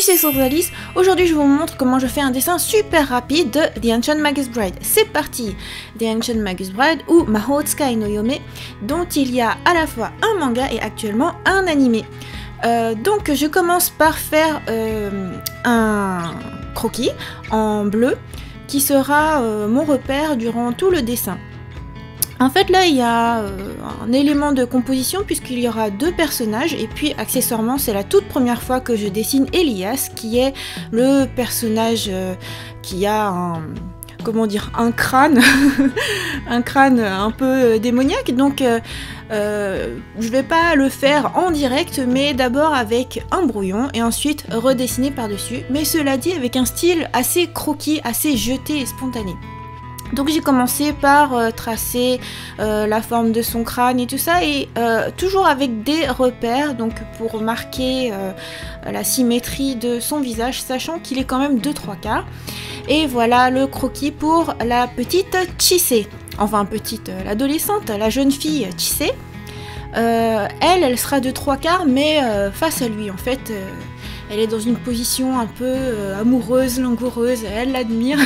Salut, c'est Alice. Aujourd'hui je vous montre comment je fais un dessin super rapide de The Ancient Magus Bride. C'est parti. The Ancient Magus Bride ou Mahou Tsukai no Yome, dont il y a à la fois un manga et actuellement un animé. Donc je commence par faire un croquis en bleu qui sera mon repère durant tout le dessin. En fait là il y a un élément de composition puisqu'il y aura deux personnages et puis accessoirement c'est la toute première fois que je dessine Elias qui est le personnage qui a un, comment dire, un crâne, un crâne un peu démoniaque, donc je vais pas le faire en direct mais d'abord avec un brouillon et ensuite redessiner par dessus, mais cela dit avec un style assez croquis, assez jeté et spontané. Donc j'ai commencé par tracer la forme de son crâne et tout ça, et toujours avec des repères, donc pour marquer la symétrie de son visage, sachant qu'il est quand même de 3/4. Et voilà le croquis pour la petite Chise, enfin petite, l'adolescente, la jeune fille Chise. Elle sera de 3/4 mais face à lui en fait. Elle est dans une position un peu amoureuse, langoureuse, elle l'admire.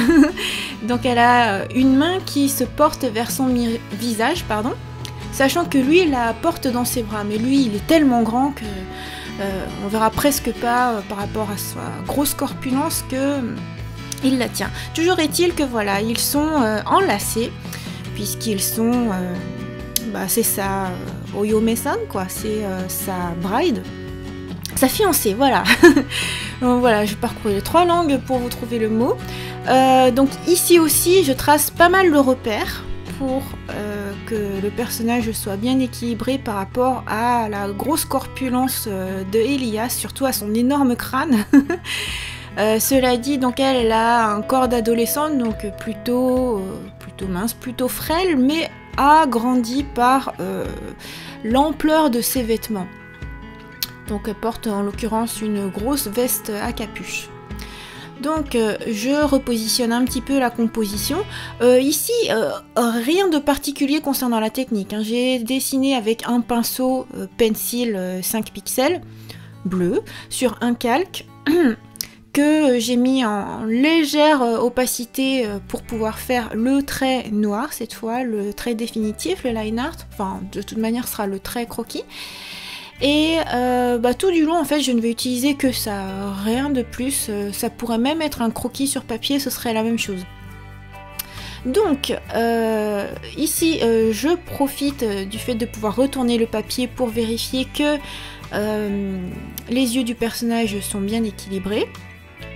Donc elle a une main qui se porte vers son visage, pardon, sachant que lui la porte dans ses bras. Mais lui il est tellement grand que on verra presque pas par rapport à sa grosse corpulence que il la tient. Toujours est-il que voilà, ils sont enlacés, puisqu'ils sont... c'est sa Oyome-san, quoi, c'est sa bride. Sa fiancée, voilà. Donc voilà, je parcours les 3 langues pour vous trouver le mot. Donc ici aussi, je trace pas mal de repères pour que le personnage soit bien équilibré par rapport à la grosse corpulence de Elias, surtout à son énorme crâne. Cela dit, donc elle a un corps d'adolescente, donc plutôt mince, plutôt frêle, mais agrandi par l'ampleur de ses vêtements. Donc elle porte en l'occurrence une grosse veste à capuche. Donc je repositionne un petit peu la composition. Ici, rien de particulier concernant la technique, hein. J'ai dessiné avec un pinceau pencil 5 pixels bleu sur un calque que j'ai mis en légère opacité pour pouvoir faire le trait noir cette fois, le trait définitif, le line art. Enfin, de toute manière, ce sera le trait croquis. Et tout du long en fait je ne vais utiliser que ça, rien de plus, ça pourrait même être un croquis sur papier, ce serait la même chose. Donc ici je profite du fait de pouvoir retourner le papier pour vérifier que les yeux du personnage sont bien équilibrés.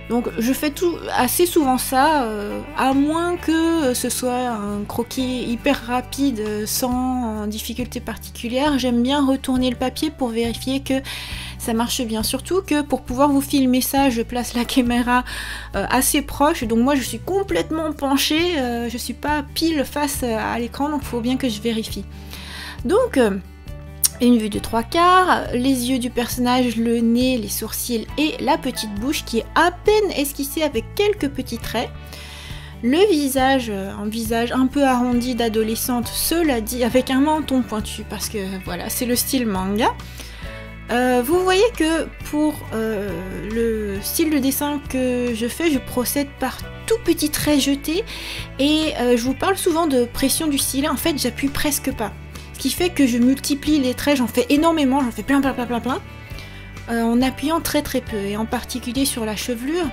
Donc je fais assez souvent ça, à moins que ce soit un croquis hyper rapide, sans difficulté particulière. J'aime bien retourner le papier pour vérifier que ça marche bien. Surtout que pour pouvoir vous filmer ça, je place la caméra assez proche. Donc moi je suis complètement penchée, je suis pas pile face à l'écran, donc il faut bien que je vérifie. Donc... une vue de 3/4, les yeux du personnage, le nez, les sourcils et la petite bouche qui est à peine esquissée avec quelques petits traits. Le visage, un visage un peu arrondi d'adolescente, cela dit, avec un menton pointu parce que voilà, c'est le style manga. Vous voyez que pour le style de dessin que je fais, je procède par tout petits traits jetés et je vous parle souvent de pression du stylet, en fait j'appuie presque pas. Ce qui fait que je multiplie les traits, j'en fais énormément, j'en fais plein, en appuyant très peu, et en particulier sur la chevelure.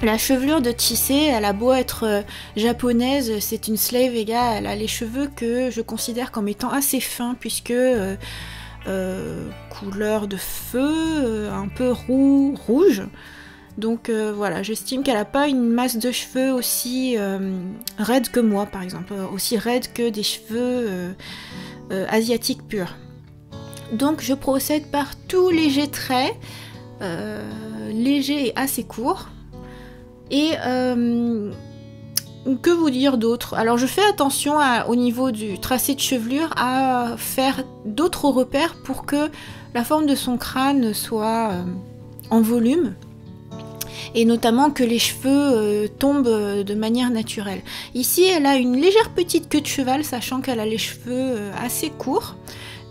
La chevelure de Chise, elle a beau être japonaise, c'est une slave Ega, elle a les cheveux que je considère comme étant assez fins, puisque couleur de feu, un peu rouge. Donc voilà, j'estime qu'elle n'a pas une masse de cheveux aussi raide que moi, par exemple, aussi raide que des cheveux asiatiques purs. Donc je procède par tout léger trait, léger et assez court. Et que vous dire d'autre? Alors je fais attention au niveau du tracé de chevelure à faire d'autres repères pour que la forme de son crâne soit en volume. Et notamment que les cheveux tombent de manière naturelle. Ici, elle a une légère petite queue de cheval, sachant qu'elle a les cheveux assez courts.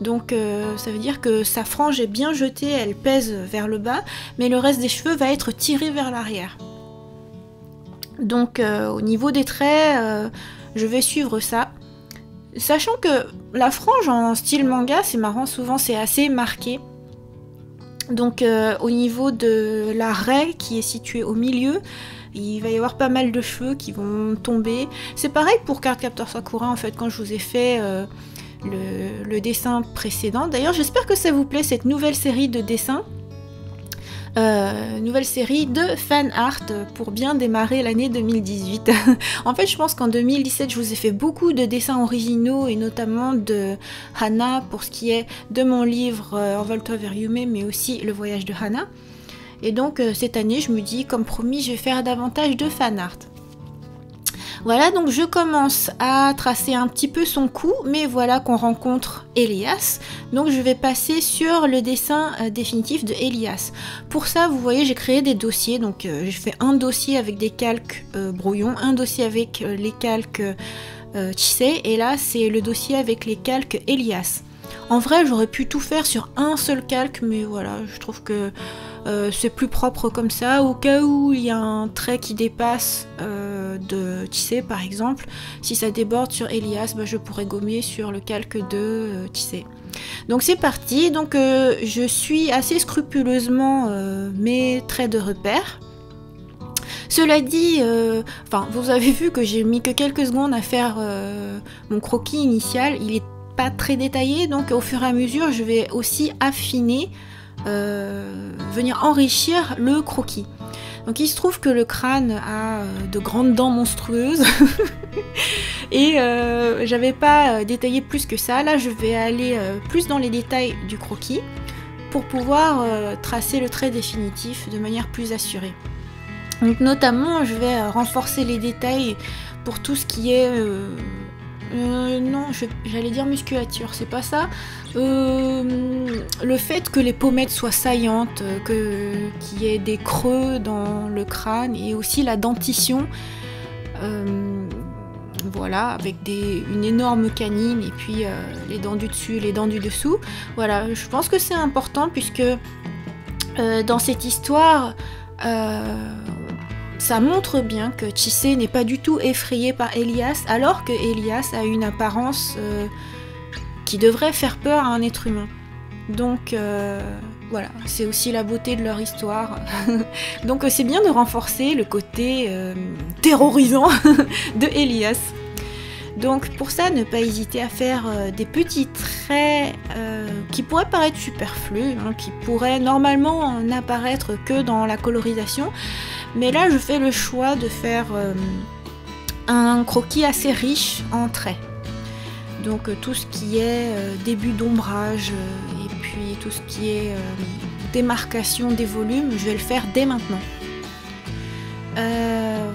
Donc ça veut dire que sa frange est bien jetée, elle pèse vers le bas, mais le reste des cheveux va être tiré vers l'arrière. Donc au niveau des traits, je vais suivre ça. Sachant que la frange en style manga, c'est marrant, souvent c'est assez marqué. Donc au niveau de la raie qui est située au milieu, il va y avoir pas mal de cheveux qui vont tomber. C'est pareil pour Cardcaptor Sakura en fait, quand je vous ai fait le dessin précédent. D'ailleurs j'espère que ça vous plaît cette nouvelle série de dessins. Nouvelle série de fan art pour bien démarrer l'année 2018. En fait je pense qu'en 2017 je vous ai fait beaucoup de dessins originaux et notamment de Hana pour ce qui est de mon livre Envole-toi vers Yume, mais aussi le voyage de Hana. Et donc cette année je me dis comme promis je vais faire davantage de fan art. Voilà, donc je commence à tracer un petit peu son cou, mais voilà qu'on rencontre Elias. Donc je vais passer sur le dessin définitif de Elias. Pour ça, vous voyez, j'ai créé des dossiers. Donc j'ai fait un dossier avec des calques brouillons, un dossier avec les calques Chisei, et là c'est le dossier avec les calques Elias. En vrai, j'aurais pu tout faire sur un seul calque, mais voilà, je trouve que c'est plus propre comme ça. Au cas où il y a un trait qui dépasse de Chisei par exemple, si ça déborde sur Elias, bah, je pourrais gommer sur le calque de Chisei. Donc c'est parti, donc je suis assez scrupuleusement mes traits de repère. Cela dit, vous avez vu que j'ai mis que quelques secondes à faire mon croquis initial, il est pas très détaillé, donc au fur et à mesure je vais aussi affiner, venir enrichir le croquis. Donc il se trouve que le crâne a de grandes dents monstrueuses et j'avais pas détaillé plus que ça. Là je vais aller plus dans les détails du croquis pour pouvoir tracer le trait définitif de manière plus assurée. Donc notamment je vais renforcer les détails pour tout ce qui est non, j'allais dire musculature, c'est pas ça. Le fait que les pommettes soient saillantes, qu'il y ait des creux dans le crâne et aussi la dentition. Voilà, avec une énorme canine et puis les dents du dessus, les dents du dessous. Voilà, je pense que c'est important puisque dans cette histoire, ça montre bien que Chisei n'est pas du tout effrayé par Elias, alors que Elias a une apparence qui devrait faire peur à un être humain. Donc voilà, c'est aussi la beauté de leur histoire. Donc c'est bien de renforcer le côté terrorisant de Elias. Donc pour ça, ne pas hésiter à faire des petits traits qui pourraient paraître superflus, hein, qui pourraient normalement n'apparaître que dans la colorisation. Mais là, je fais le choix de faire un croquis assez riche en traits. Donc tout ce qui est début d'ombrage et puis tout ce qui est démarcation des volumes, je vais le faire dès maintenant.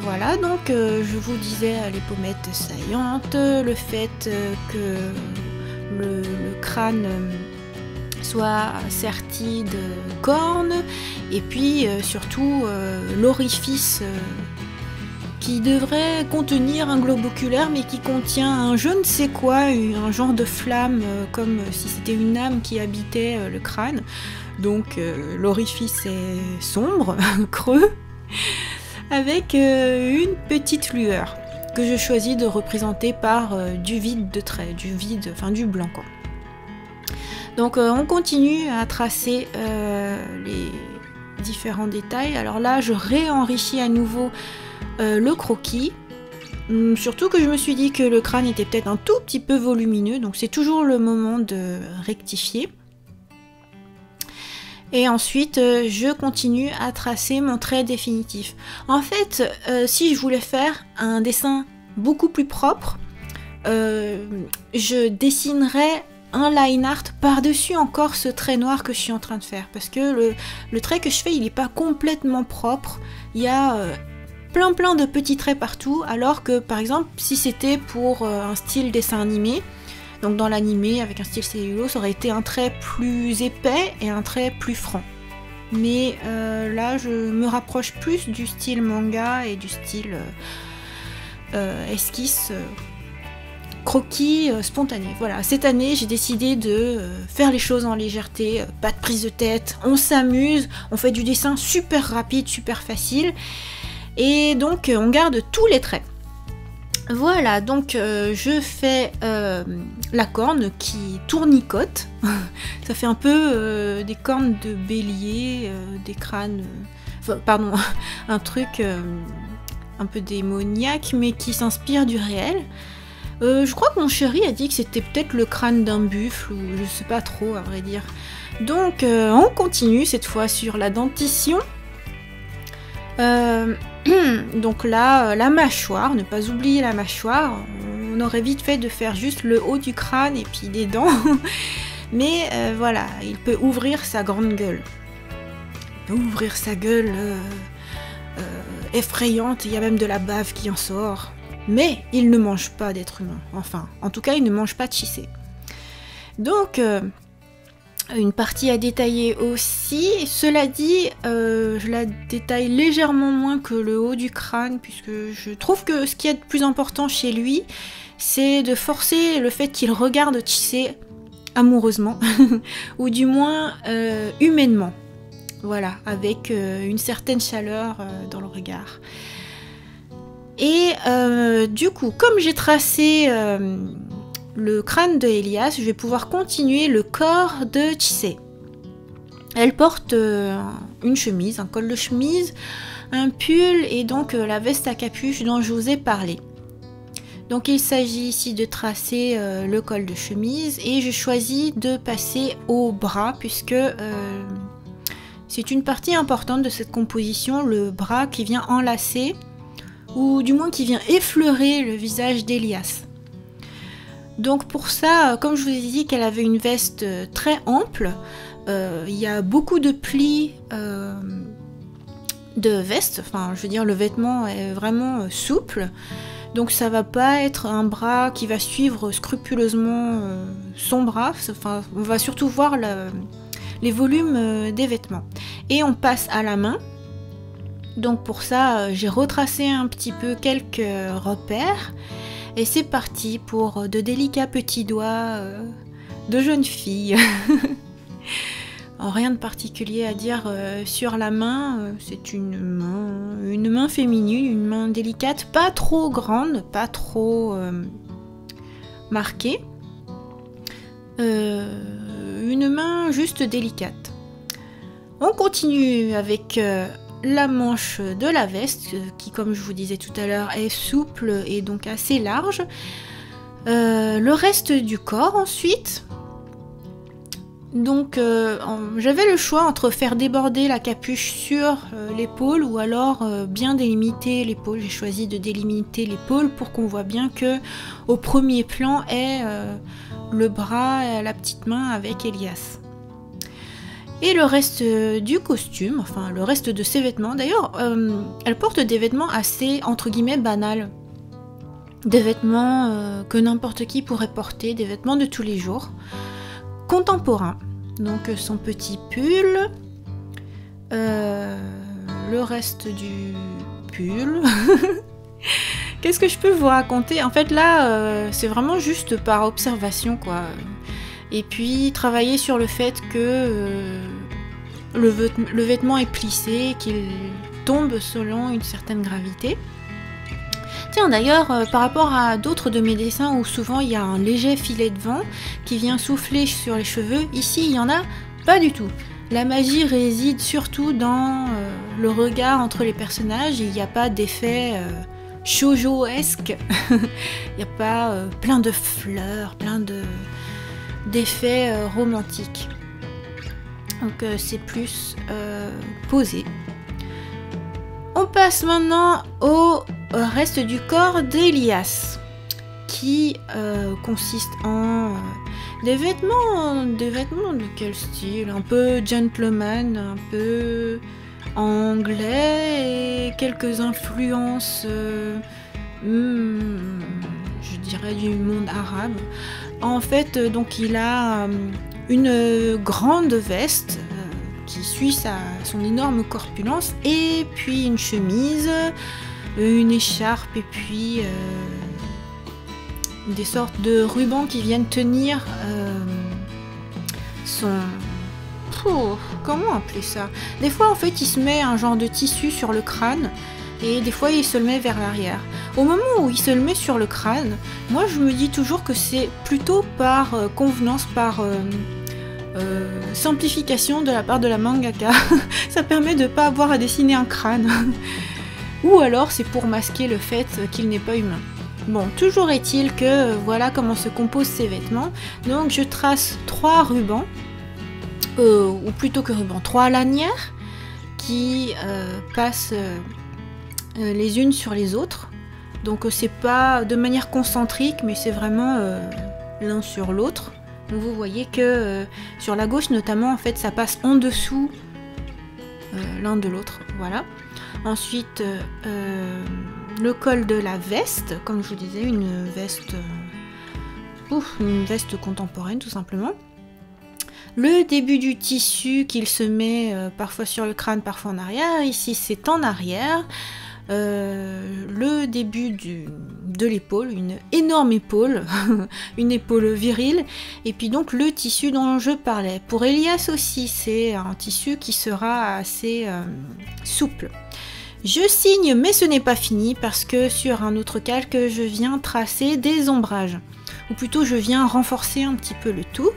Voilà, donc je vous disais les pommettes saillantes, le fait que le crâne soit serti de cornes, et puis surtout l'orifice qui devrait contenir un globe oculaire mais qui contient un je ne sais quoi, un genre de flamme comme si c'était une âme qui habitait le crâne. Donc l'orifice est sombre, creux, avec une petite lueur que je choisis de représenter par du vide de trait, du blanc quoi. Donc on continue à tracer les différents détails. Alors là je réenrichis à nouveau le croquis. Surtout que je me suis dit que le crâne était peut-être un tout petit peu volumineux, donc c'est toujours le moment de rectifier. Et ensuite je continue à tracer mon trait définitif. En fait si je voulais faire un dessin beaucoup plus propre, je dessinerais un line art par-dessus encore ce trait noir que je suis en train de faire, parce que le trait que je fais il n'est pas complètement propre, il y a plein de petits traits partout, alors que par exemple si c'était pour un style dessin animé, donc dans l'animé avec un style cellulo, ça aurait été un trait plus épais et un trait plus franc. Mais là je me rapproche plus du style manga et du style esquisse croquis spontanés. Voilà, cette année j'ai décidé de faire les choses en légèreté, pas de prise de tête, on s'amuse, on fait du dessin super rapide, super facile, et donc on garde tous les traits. Voilà, donc je fais la corne qui tournicote. Ça fait un peu des cornes de bélier, des crânes, pardon, un truc un peu démoniaque, mais qui s'inspire du réel. Je crois que mon chéri a dit que c'était peut-être le crâne d'un buffle, ou je sais pas trop à vrai dire. Donc on continue cette fois sur la dentition. Donc là, la mâchoire, ne pas oublier la mâchoire. On aurait vite fait de faire juste le haut du crâne et puis des dents. Mais voilà, il peut ouvrir sa grande gueule. Il peut ouvrir sa gueule effrayante, il y a même de la bave qui en sort. Mais il ne mange pas d'être humain. Enfin, en tout cas, il ne mange pas de Chisé. Donc... une partie à détailler aussi, cela dit, je la détaille légèrement moins que le haut du crâne, puisque je trouve que ce qui est de plus important chez lui, c'est de forcer le fait qu'il regarde Chisé amoureusement, ou du moins humainement, voilà, avec une certaine chaleur dans le regard. Et du coup, comme j'ai tracé... le crâne de Elias, je vais pouvoir continuer le corps de Chisé. Elle porte une chemise, un col de chemise, un pull et donc la veste à capuche dont je vous ai parlé. Donc il s'agit ici de tracer le col de chemise et je choisis de passer au bras puisque c'est une partie importante de cette composition, le bras qui vient enlacer ou du moins qui vient effleurer le visage d'Elias. Donc pour ça, comme je vous ai dit qu'elle avait une veste très ample, il y a beaucoup de plis de veste, enfin je veux dire le vêtement est vraiment souple, donc ça va pas être un bras qui va suivre scrupuleusement son bras, enfin on va surtout voir les volumes des vêtements. Et on passe à la main, donc pour ça j'ai retracé un petit peu quelques repères. Et c'est parti pour de délicats petits doigts de jeune fille. Rien de particulier à dire sur la main. C'est une main féminine, une main délicate, pas trop grande, pas trop marquée. Une main juste délicate. On continue avec... la manche de la veste qui, comme je vous disais tout à l'heure, est souple et donc assez large. Le reste du corps ensuite. Donc j'avais le choix entre faire déborder la capuche sur l'épaule ou alors bien délimiter l'épaule. J'ai choisi de délimiter l'épaule pour qu'on voit bien que au premier plan est le bras, la petite main avec Elias. Et le reste du costume, enfin le reste de ses vêtements, d'ailleurs, elle porte des vêtements assez, entre guillemets, banals. Des vêtements que n'importe qui pourrait porter, des vêtements de tous les jours, contemporains. Donc son petit pull, le reste du pull... Qu'est-ce que je peux vous raconter? En fait là, c'est vraiment juste par observation, quoi. Et puis travailler sur le fait que le vêtement est plissé, qu'il tombe selon une certaine gravité. Tiens d'ailleurs, par rapport à d'autres de mes dessins où souvent il y a un léger filet de vent qui vient souffler sur les cheveux, ici il n'y en a pas du tout. La magie réside surtout dans le regard entre les personnages et il n'y a pas d'effet shoujo-esque. Il n'y a pas plein de fleurs, plein d'effets romantiques. Donc c'est plus posé. On passe maintenant au reste du corps d'Elias qui consiste en des vêtements de quel style? Un peu gentleman, un peu anglais et quelques influences je dirais du monde arabe. En fait, donc il a une grande veste qui suit son énorme corpulence et puis une chemise, une écharpe et puis des sortes de rubans qui viennent tenir son... comment appeler ça? Des fois en fait il se met un genre de tissu sur le crâne et des fois il se le met vers l'arrière. Au moment où il se le met sur le crâne, moi je me dis toujours que c'est plutôt par convenance, par simplification de la part de la mangaka. Ça permet de ne pas avoir à dessiner un crâne. Ou alors c'est pour masquer le fait qu'il n'est pas humain. Bon, toujours est-il que voilà comment se composent ces vêtements. Donc je trace 3 rubans, ou plutôt que rubans, 3 lanières qui passent les unes sur les autres. Donc c'est pas de manière concentrique, mais c'est vraiment l'un sur l'autre. Donc vous voyez que sur la gauche notamment, en fait, ça passe en dessous l'un de l'autre. Voilà. Ensuite, le col de la veste, comme je vous disais, une veste contemporaine tout simplement. Le début du tissu qu'il se met parfois sur le crâne, parfois en arrière. Ici, c'est en arrière. Le début de l'épaule, une énorme épaule, une épaule virile, et puis donc le tissu dont je parlais. Pour Elias aussi, c'est un tissu qui sera assez souple. Je signe, mais ce n'est pas fini, parce que sur un autre calque, je viens tracer des ombrages, ou plutôt je viens renforcer un petit peu le tout.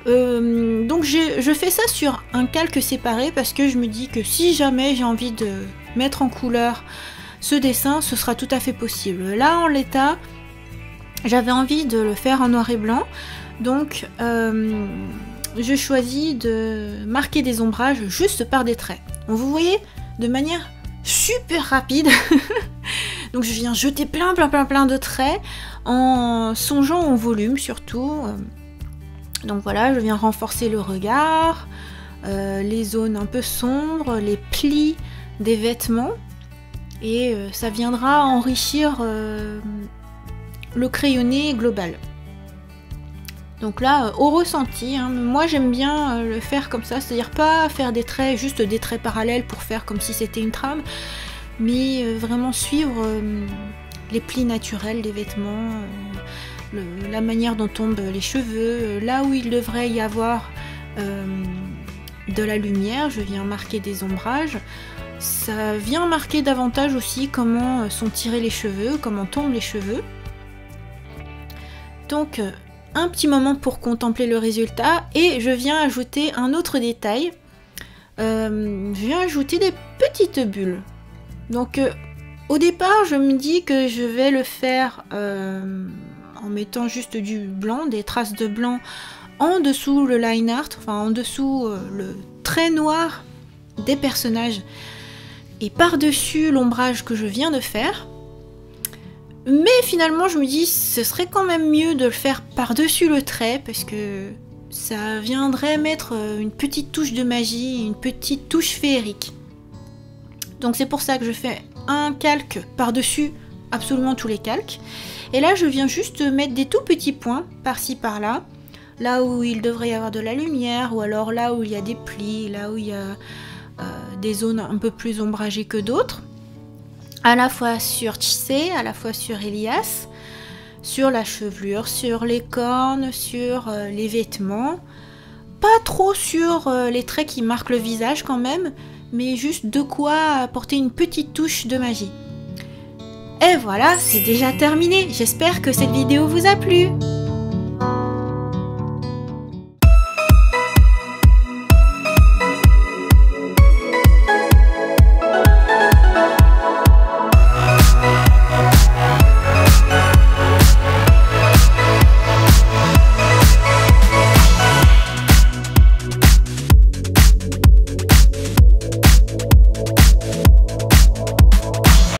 Donc je fais ça sur un calque séparé parce que je me dis que si jamais j'ai envie de mettre en couleur ce dessin, ce sera tout à fait possible. Là en l'état, j'avais envie de le faire en noir et blanc, donc je choisis de marquer des ombrages juste par des traits. Donc vous voyez, de manière super rapide. Donc je viens jeter plein de traits en songeant au volume surtout. Donc voilà, je viens renforcer le regard, les zones un peu sombres, les plis des vêtements, et ça viendra enrichir le crayonné global. Donc là, au ressenti, hein, moi j'aime bien le faire comme ça, c'est-à-dire pas faire des traits, juste des traits parallèles pour faire comme si c'était une trame, mais vraiment suivre les plis naturels des vêtements, la manière dont tombent les cheveux, là où il devrait y avoir de la lumière, je viens marquer des ombrages. Ça vient marquer davantage aussi comment sont tirés les cheveux, comment tombent les cheveux. Donc un petit moment pour contempler le résultat, et je viens ajouter un autre détail. Je viens ajouter des petites bulles. Donc au départ je me dis que je vais le faire en mettant juste du blanc, des traces de blanc en dessous le line art, enfin en dessous le trait noir des personnages et par-dessus l'ombrage que je viens de faire. Mais finalement je me dis ce serait quand même mieux de le faire par-dessus le trait parce que ça viendrait mettre une petite touche de magie, une petite touche féerique. Donc c'est pour ça que je fais un calque par-dessus absolument tous les calques. Et là, je viens juste mettre des tout petits points, par-ci, par-là, là où il devrait y avoir de la lumière, ou alors là où il y a des plis, là où il y a des zones un peu plus ombragées que d'autres, à la fois sur Chise, à la fois sur Elias, sur la chevelure, sur les cornes, sur les vêtements, pas trop sur les traits qui marquent le visage quand même, mais juste de quoi apporter une petite touche de magie. Et voilà, c'est déjà terminé. J'espère que cette vidéo vous a plu.